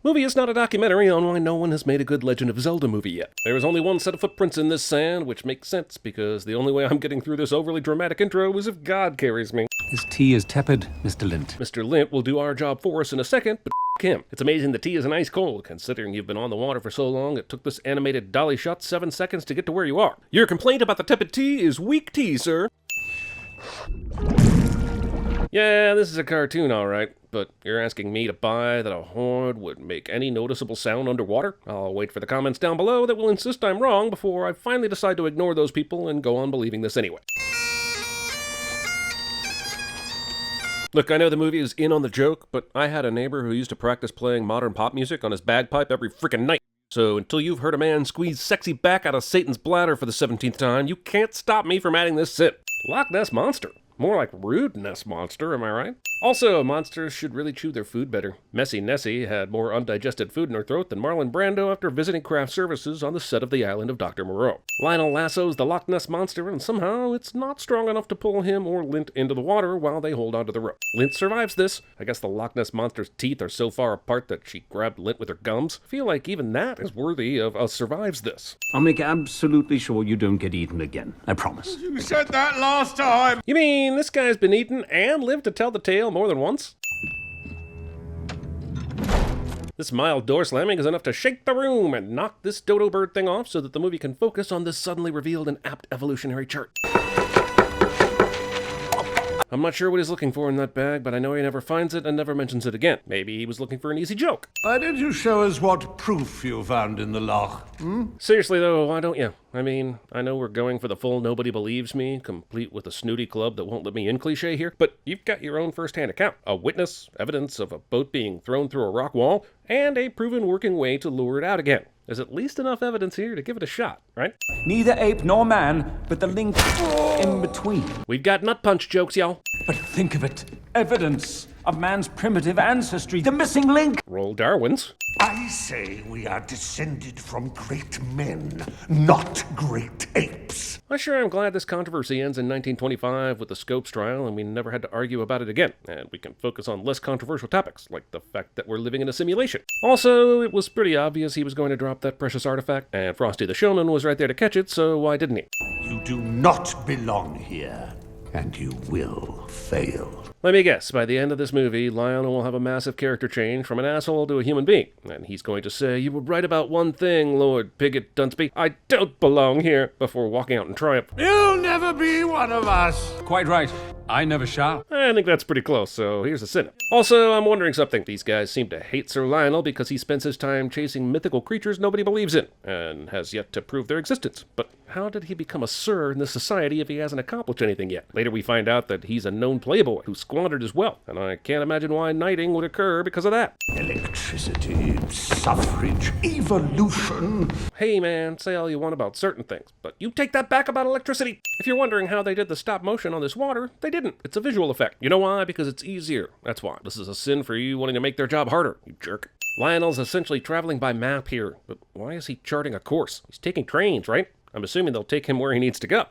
Movie is not a documentary on why no one has made a good Legend of Zelda movie yet. There is only one set of footprints in this sand, which makes sense because the only way I'm getting through this overly dramatic intro is if God carries me. His tea is tepid, Mr. Lint. Mr. Lint will do our job for us in a second, but him. It's amazing the tea isn't ice cold, considering you've been on the water for so long it took this animated dolly shot 7 seconds to get to where you are. Your complaint about the tepid tea is weak tea, sir. Yeah, this is a cartoon, alright, but you're asking me to buy that a horn would make any noticeable sound underwater? I'll wait for the comments down below that will insist I'm wrong before I finally decide to ignore those people and go on believing this anyway. Look, I know the movie is in on the joke, but I had a neighbor who used to practice playing modern pop music on his bagpipe every freaking night. So until you've heard a man squeeze sexy back out of Satan's bladder for the 17th time, you can't stop me from adding this sin. Loch Ness Monster. More like Rude Ness Monster, am I right? Also, monsters should really chew their food better. Messy Nessie had more undigested food in her throat than Marlon Brando after visiting craft services on the set of The Island of Dr. Moreau. Lionel lassos the Loch Ness Monster, and somehow it's not strong enough to pull him or Lint into the water while they hold onto the rope. Lint survives this. I guess the Loch Ness Monster's teeth are so far apart that she grabbed Lint with her gums. I feel like even that is worthy of a survives this. I'll make absolutely sure you don't get eaten again. I promise. You said that last time! You mean this guy's been eaten and lived to tell the tale more than once? This mild door slamming is enough to shake the room and knock this dodo bird thing off so that the movie can focus on this suddenly revealed and apt evolutionary chart. I'm not sure what he's looking for in that bag, but I know he never finds it and never mentions it again. Maybe he was looking for an easy joke. Why don't you show us what proof you found in the loch? Seriously though, why don't you? I mean, I know we're going for the full nobody believes me, complete with a snooty club that won't let me in cliché here, but you've got your own first-hand account. A witness, evidence of a boat being thrown through a rock wall, and a proven working way to lure it out again. There's at least enough evidence here to give it a shot, right? Neither ape nor man, but the link in between. We've got nut punch jokes, y'all. But think of it. Evidence of man's primitive ancestry. The missing link. Roll Darwin's. I say we are descended from great men, not great apes. I sure am glad this controversy ends in 1925 with the Scopes trial and we never had to argue about it again, and we can focus on less controversial topics, like the fact that we're living in a simulation. Also, it was pretty obvious he was going to drop that precious artifact, and Frosty the Showman was right there to catch it, so why didn't he? You do not belong here, and you will fail. Let me guess, by the end of this movie, Lionel will have a massive character change from an asshole to a human being. And he's going to say, "You were right about one thing, Lord Piggott Dunsby. I don't belong here," before walking out in triumph. You'll never be one of us. Quite right. I never shall. I think that's pretty close, so here's a sin. Also, I'm wondering something. These guys seem to hate Sir Lionel because he spends his time chasing mythical creatures nobody believes in, and has yet to prove their existence. But how did he become a sir in this society if he hasn't accomplished anything yet? Later we find out that he's a known playboy who squandered his wealth, and I can't imagine why knighting would occur because of that. Electricity, suffrage, evolution. Hey man, say all you want about certain things, but you take that back about electricity. If you're wondering how they did the stop motion on this water, they didn't. It's a visual effect. You know why? Because it's easier. That's why. This is a sin for you wanting to make their job harder, you jerk. Lionel's essentially traveling by map here, but why is he charting a course? He's taking trains, right? I'm assuming they'll take him where he needs to go.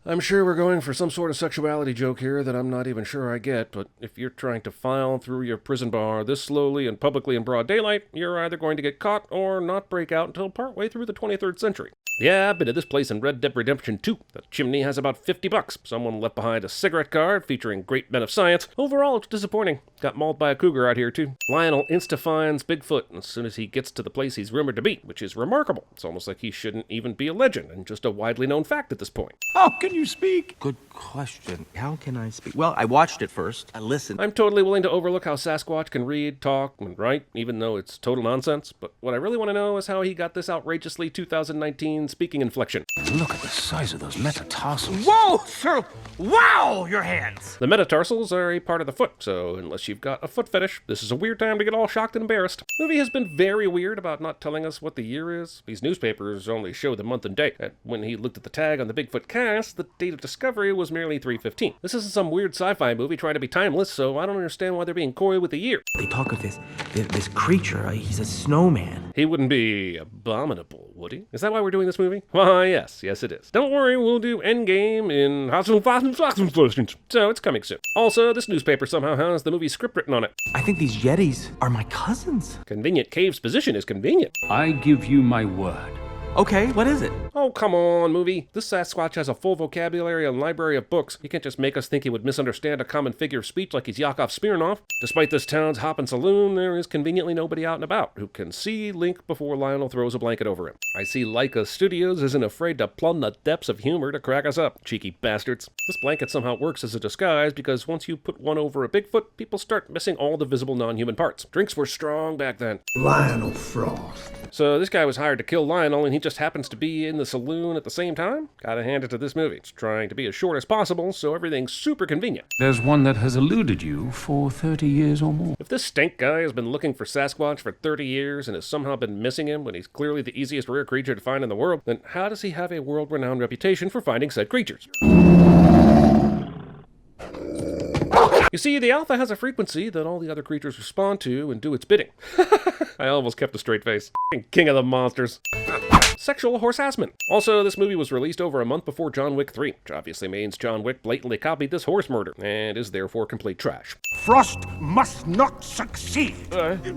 I'm sure we're going for some sort of sexuality joke here that I'm not even sure I get, but if you're trying to file through your prison bar this slowly and publicly in broad daylight, you're either going to get caught or not break out until partway through the 23rd century. Yeah, I've been to this place in Red Dead Redemption 2. The chimney has about $50. Someone left behind a cigarette card featuring great men of science. Overall, it's disappointing. Got mauled by a cougar out here, too. Lionel insta-finds Bigfoot as soon as he gets to the place he's rumored to be, which is remarkable. It's almost like he shouldn't even be a legend and just a widely known fact at this point. How can you speak? Good question. How can I speak? Well, I watched it first. I listened. I'm totally willing to overlook how Sasquatch can read, talk, and write, even though it's total nonsense. But what I really want to know is how he got this outrageously 2019 speaking inflection. Look at the size of those metatarsals. Whoa, sir! Wow, your hands! The metatarsals are a part of the foot, so unless you've got a foot fetish, this is a weird time to get all shocked and embarrassed. The movie has been very weird about not telling us what the year is. These newspapers only show the month and day, and when he looked at the tag on the Bigfoot cast, the date of discovery was merely 3/15. This isn't some weird sci-fi movie trying to be timeless, so I don't understand why they're being coy with the year. They talk of this creature. He's a snowman. He wouldn't be abominable, would he? Is that why we're doing this this movie? Why, yes it is. Don't worry, we'll do Endgame in so it's coming soon. Also, this newspaper somehow has the movie script written on it. I think these Yetis are my cousins. Convenient Cave's position is convenient. I give you my word. Okay, what is it? Oh, come on, movie. This Sasquatch has a full vocabulary and library of books. You can't just make us think he would misunderstand a common figure of speech like he's Yakov Smirnoff. Despite this town's hoppin' saloon, there is conveniently nobody out and about who can see Link before Lionel throws a blanket over him. I see Leica Studios isn't afraid to plumb the depths of humor to crack us up, cheeky bastards. This blanket somehow works as a disguise because once you put one over a Bigfoot, people start missing all the visible non-human parts. Drinks were strong back then. Lionel Frost. So this guy was hired to kill Lionel, and he just happens to be in the saloon at the same time? Gotta hand it to this movie. It's trying to be as short as possible, so everything's super convenient. There's one that has eluded you for 30 years or more. If this stank guy has been looking for Sasquatch for 30 years and has somehow been missing him when he's clearly the easiest rare creature to find in the world, then how does he have a world-renowned reputation for finding said creatures? You see, the alpha has a frequency that all the other creatures respond to and do its bidding. I almost kept a straight face. King of the monsters. Sexual harassment. Also, this movie was released over a month before John Wick 3, which obviously means John Wick blatantly copied this horse murder, and is therefore complete trash. Frost must not succeed.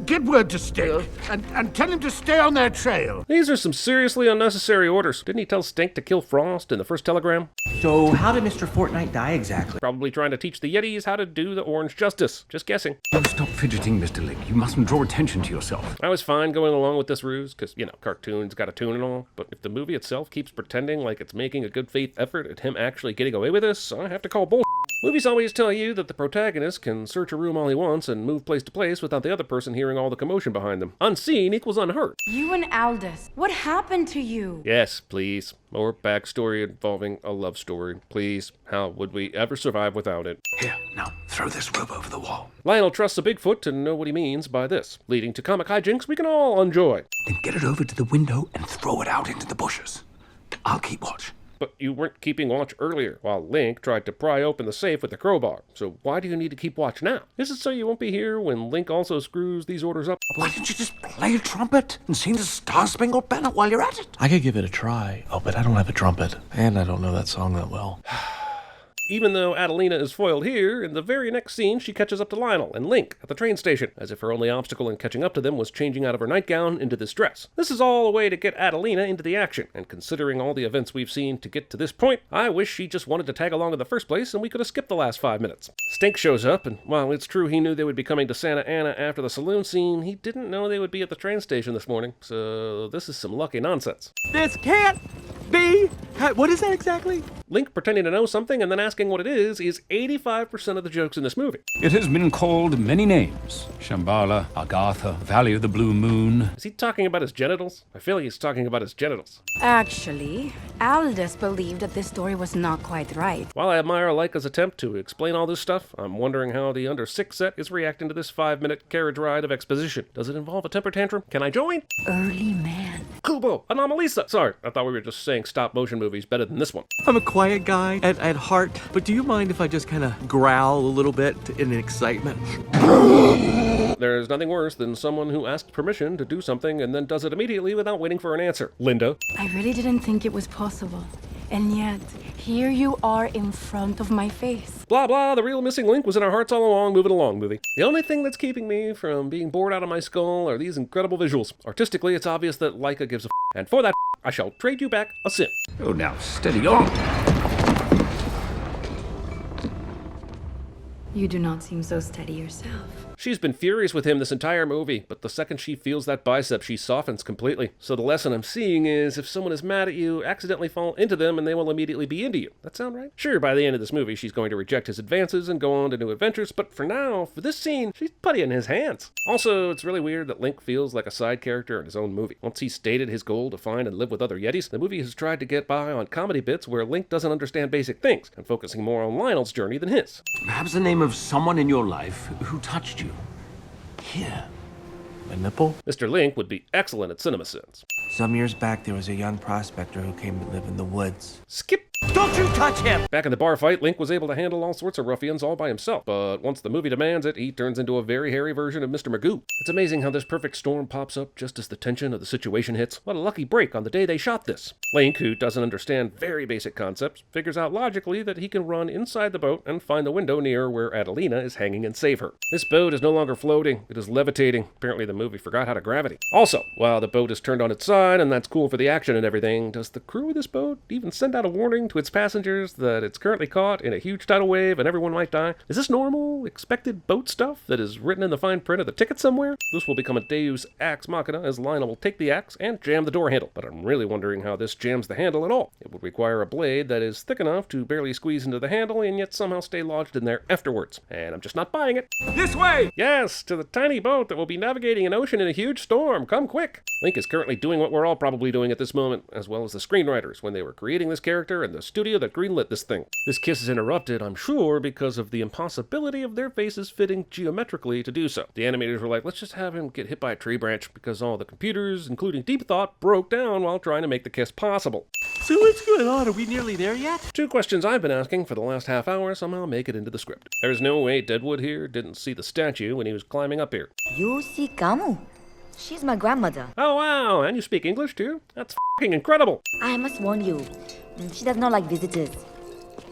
Get word to Stink and tell him to stay on their trail. These are some seriously unnecessary orders. Didn't he tell Stink to kill Frost in the first telegram? So how did Mr. Fortnite die exactly? Probably trying to teach the Yetis how to do the orange justice. Just guessing. Oh, stop fidgeting, Mr. Link. You mustn't draw attention to yourself. I was fine going along with this ruse, because, you know, cartoons got a tune and all, but if the movie itself keeps pretending like it's making a good faith effort at him actually getting away with this, I have to call bull. Movies always tell you that the protagonist can search a room all he wants and move place to place without the other person hearing all the commotion behind them. Unseen equals unheard. You and Aldous, what happened to you? Yes, please. More backstory involving a love story. Please. How would we ever survive without it? Here, now, throw this rope over the wall. Lionel trusts a Bigfoot to know what he means by this, leading to comic hijinks we can all enjoy. Then get it over to the window and throw it out into the bushes. I'll keep watch. But you weren't keeping watch earlier, while Link tried to pry open the safe with a crowbar. So why do you need to keep watch now? Is it so you won't be here when Link also screws these orders up? Why don't you just play a trumpet and sing the Star-Spangled Banner while you're at it? I could give it a try. Oh, but I don't have a trumpet. And I don't know that song that well. Even though Adelina is foiled here, in the very next scene she catches up to Lionel and Link at the train station, as if her only obstacle in catching up to them was changing out of her nightgown into this dress. This is all a way to get Adelina into the action, and considering all the events we've seen to get to this point, I wish she just wanted to tag along in the first place and we could have skipped the last 5 minutes. Stink shows up, and while it's true he knew they would be coming to Santa Ana after the saloon scene, he didn't know they would be at the train station this morning, so this is some lucky nonsense. This can't be. What is that exactly? Link pretending to know something and then asking what it is 85% of the jokes in this movie. It has been called many names. Shambhala, Agartha, Valley of the Blue Moon. Is he talking about his genitals? I feel like he's talking about his genitals. Actually, Aldous believed that this story was not quite right. While I admire Leica's attempt to explain all this stuff, I'm wondering how the under 6 set is reacting to this 5-minute carriage ride of exposition. Does it involve a temper tantrum? Can I join? Early man. Kubo! Anomalisa! Sorry, I thought we were just saying stop-motion movies better than this one. I'm a quiet guy at heart, but do you mind if I just kind of growl a little bit in excitement? There's nothing worse than someone who asks permission to do something and then does it immediately without waiting for an answer. Linda. I really didn't think it was possible. And yet, here you are in front of my face. Blah blah, the real missing link was in our hearts all along, moving along, movie. The only thing that's keeping me from being bored out of my skull are these incredible visuals. Artistically, it's obvious that Leica gives a and for that I shall trade you back a sim. Oh, now, steady on. You do not seem so steady yourself. She's been furious with him this entire movie, but the second she feels that bicep, she softens completely. So the lesson I'm seeing is, if someone is mad at you, accidentally fall into them and they will immediately be into you. That sound right? Sure, by the end of this movie, she's going to reject his advances and go on to new adventures, but for now, for this scene, she's putty in his hands. Also, it's really weird that Link feels like a side character in his own movie. Once he stated his goal to find and live with other Yetis, the movie has tried to get by on comedy bits where Link doesn't understand basic things, and focusing more on Lionel's journey than his. Perhaps the name of someone in your life who touched you. Here. A nipple? Mr. Link would be excellent at CinemaSins. Some years back, there was a young prospector who came to live in the woods. Skip. Don't you touch him! Back in the bar fight, Link was able to handle all sorts of ruffians all by himself, but once the movie demands it, he turns into a very hairy version of Mr. Magoo. It's amazing how this perfect storm pops up just as the tension of the situation hits. What a lucky break on the day they shot this. Link, who doesn't understand very basic concepts, figures out logically that he can run inside the boat and find the window near where Adelina is hanging and save her. This boat is no longer floating, it is levitating. Apparently the movie forgot how to gravity. Also, while the boat is turned on its side, and that's cool for the action and everything, does the crew of this boat even send out a warning to its passengers that it's currently caught in a huge tidal wave and everyone might die? Is this normal, expected boat stuff that is written in the fine print of the ticket somewhere? This will become a deus ex machina as Lionel will take the axe and jam the door handle, but I'm really wondering how this jams the handle at all. It would require a blade that is thick enough to barely squeeze into the handle and yet somehow stay lodged in there afterwards, and I'm just not buying it. This way! Yes, to the tiny boat that will be navigating an ocean in a huge storm. Come quick! Link is currently doing what we're all probably doing at this moment, as well as the screenwriters when they were creating this character and the studio that greenlit this thing. This kiss is interrupted, I'm sure, because of the impossibility of their faces fitting geometrically to do so. The animators were like, let's just have him get hit by a tree branch because all the computers, including Deep Thought, broke down while trying to make the kiss possible. So what's going on? Are we nearly there yet? Two questions I've been asking for the last half hour somehow make it into the script. There's no way Deadwood here didn't see the statue when he was climbing up here. You see Gamu? She's my grandmother. Oh wow, and you speak English too? That's f***ing incredible! I must warn you, she does not like visitors.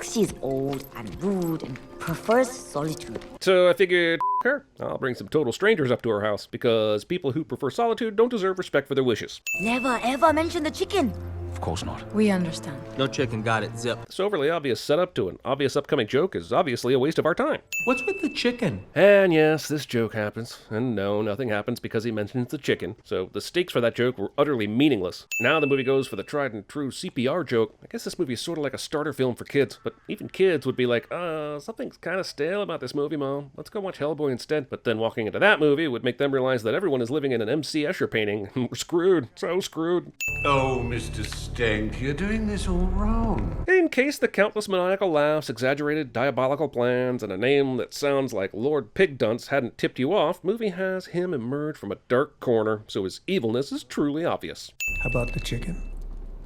She's old and rude and prefers solitude. So I figured, her. I'll bring some total strangers up to her house, because people who prefer solitude don't deserve respect for their wishes. Never ever mention the chicken. Of course not. We understand. No chicken, got it, zip. This overly obvious setup to an obvious upcoming joke is obviously a waste of our time. What's with the chicken? And yes, this joke happens. And no, nothing happens because he mentions the chicken. So the stakes for that joke were utterly meaningless. Now the movie goes for the tried and true CPR joke. I guess this movie is sort of like a starter film for kids. But even kids would be like, something's kind of stale about this movie, Mom. Let's go watch Hellboy instead. But then walking into that movie would make them realize that everyone is living in an M.C. Escher painting. We're screwed. So screwed. Oh, Mr. Stank, you're doing this all wrong. In case the countless maniacal laughs, exaggerated diabolical plans, and a name that sounds like Lord Pigdunce hadn't tipped you off, movie has him emerge from a dark corner, so his evilness is truly obvious. How about the chicken?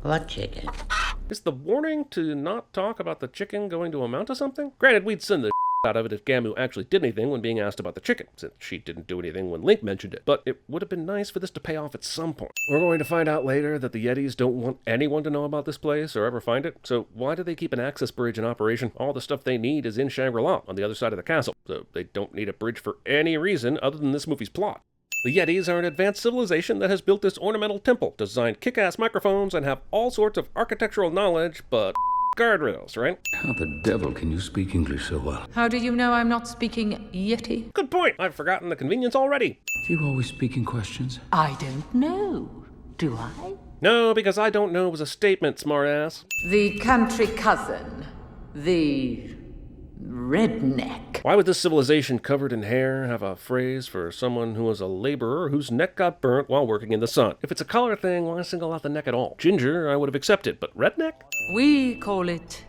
What chicken? Is the warning to not talk about the chicken going to amount to something? Granted, we'd send the out of it if Gamu actually did anything when being asked about the chicken, since she didn't do anything when Link mentioned it, but it would have been nice for this to pay off at some point. We're going to find out later that the Yetis don't want anyone to know about this place or ever find it, so why do they keep an access bridge in operation? All the stuff they need is in Shangri-La, on the other side of the castle, so they don't need a bridge for any reason other than this movie's plot. The Yetis are an advanced civilization that has built this ornamental temple, designed kick-ass microphones, and have all sorts of architectural knowledge, but guardrails, right? How the devil can you speak English so well? How do you know I'm not speaking Yeti? Good point! I've forgotten the convenience already. Do you always speak in questions? I don't know. Do I? No, because I don't know was a statement, smartass. The country cousin. The redneck. Why would this civilization covered in hair have a phrase for someone who was a laborer whose neck got burnt while working in the sun? If it's a color thing, why single out the neck at all? Ginger, I would have accepted, but redneck? We call it...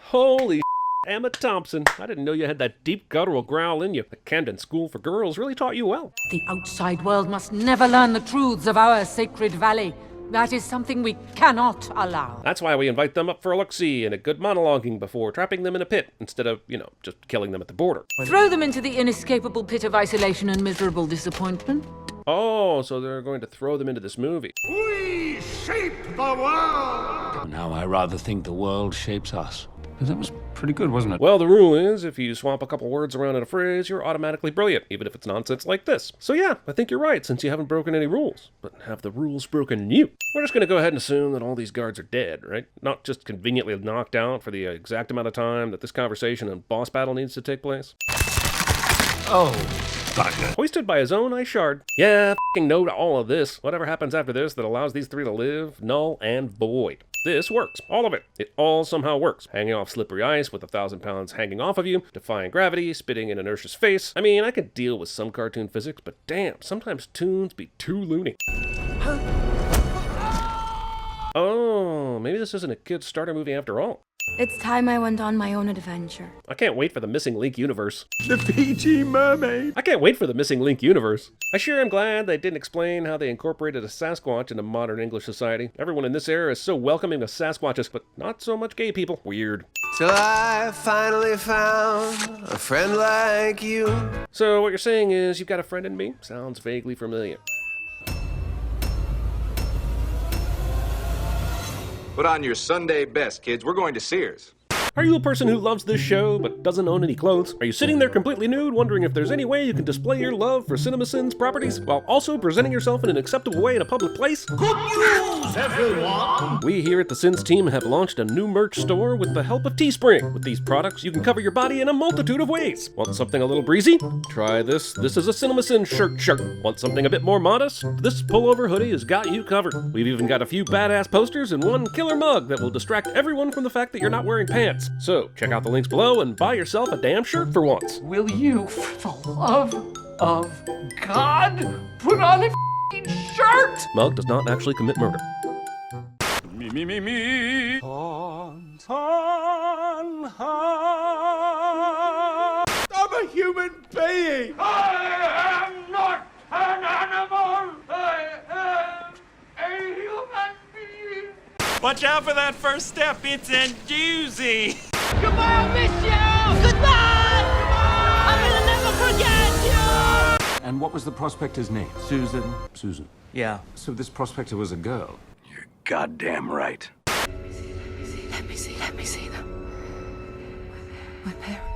Holy Emma Thompson, I didn't know you had that deep guttural growl in you. The Camden School for Girls really taught you well. The outside world must never learn the truths of our sacred valley. That is something we cannot allow. That's why we invite them up for a look-see and a good monologuing before trapping them in a pit, instead of, just killing them at the border. Throw them into the inescapable pit of isolation and miserable disappointment. Oh, so they're going to throw them into this movie. We shape the world! Now I rather think the world shapes us. That was pretty good, wasn't it? Well, the rule is, if you swap a couple words around in a phrase, you're automatically brilliant, even if it's nonsense like this. So yeah, I think you're right, since you haven't broken any rules. But have the rules broken you? We're just gonna go ahead and assume that all these guards are dead, right? Not just conveniently knocked out for the exact amount of time that this conversation and boss battle needs to take place. Oh, Hoisted by his own ice shard. Yeah, f***ing no to all of this. Whatever happens after this that allows these three to live, null and void. This works. All of it. It all somehow works. Hanging off slippery ice with 1,000 pounds hanging off of you, defying gravity, spitting in inertia's face. I mean, I could deal with some cartoon physics, but damn, sometimes tunes be too loony. Oh, maybe this isn't a kid's starter movie after all. It's time I went on my own adventure. I can't wait for the Missing Link universe. The Fiji mermaid. I can't wait for the Missing Link universe. I sure am glad they didn't explain how they incorporated a Sasquatch into modern English society. Everyone in this era is so welcoming of Sasquatches, but not so much gay people. Weird. Till I finally found a friend like you. So what you're saying is you've got a friend in me? Sounds vaguely familiar. Put on your Sunday best, kids. We're going to Sears. Are you a person who loves this show but doesn't own any clothes? Are you sitting there completely nude wondering if there's any way you can display your love for CinemaSins properties while also presenting yourself in an acceptable way in a public place? Good news, everyone! We here at the Sins team have launched a new merch store with the help of Teespring. With these products, you can cover your body in a multitude of ways. Want something a little breezy? Try this. This is a CinemaSins shirt. Want something a bit more modest? This pullover hoodie has got you covered. We've even got a few badass posters and one killer mug that will distract everyone from the fact that you're not wearing pants. So, check out the links below and buy yourself a damn shirt for once. Will you, for the love of God, put on a f***ing shirt? Mug does not actually commit murder. Me. I'm a human being! I am not an animal! I am a human being! Watch out for that first step, it's a doozy! Goodbye, I miss you! Goodbye! I will never forget you! And what was the prospector's name? Susan. Susan. Yeah. So this prospector was a girl? You're goddamn right. Let me see them. My parents.